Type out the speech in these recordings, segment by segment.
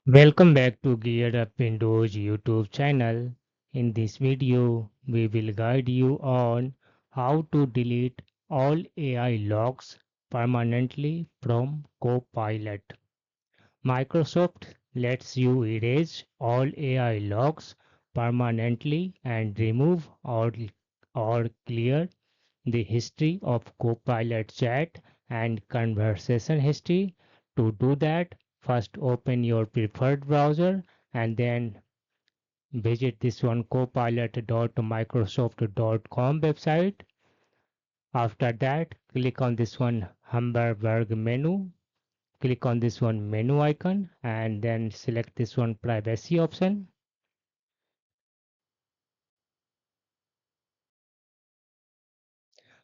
Welcome back to Gear Up Windows YouTube channel. In this video, we will guide you on how to delete all AI logs permanently from Copilot. Microsoft lets you erase all AI logs permanently and remove or clear the history of Copilot chat and conversation history. To do that, first open your preferred browser and then visit this one copilot.microsoft.com website. After that, click on this one Hamburg menu. Click on this one menu icon and then select this one privacy option.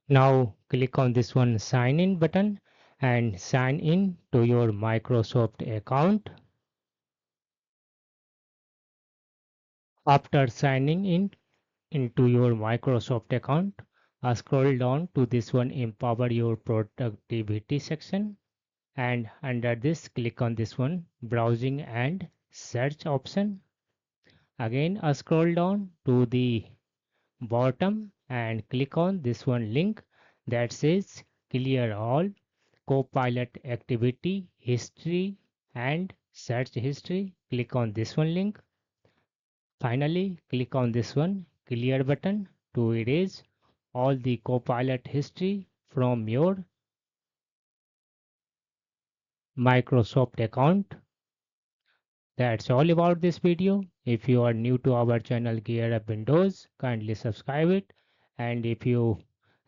Now click on this one sign in button and sign in to your Microsoft account. After signing in into your Microsoft account, scroll down to this one empower your productivity section and under this click on this one browsing and search option. Again scroll down to the bottom and click on this one link that says clear all Copilot activity history and search history. Click on this one link. Finally, click on this one clear button to erase all the Copilot history from your Microsoft account. That's all about this video. If you are new to our channel Gear Up Windows, kindly subscribe it. And if you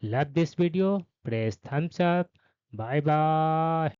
love this video, press thumbs up. Bye bye.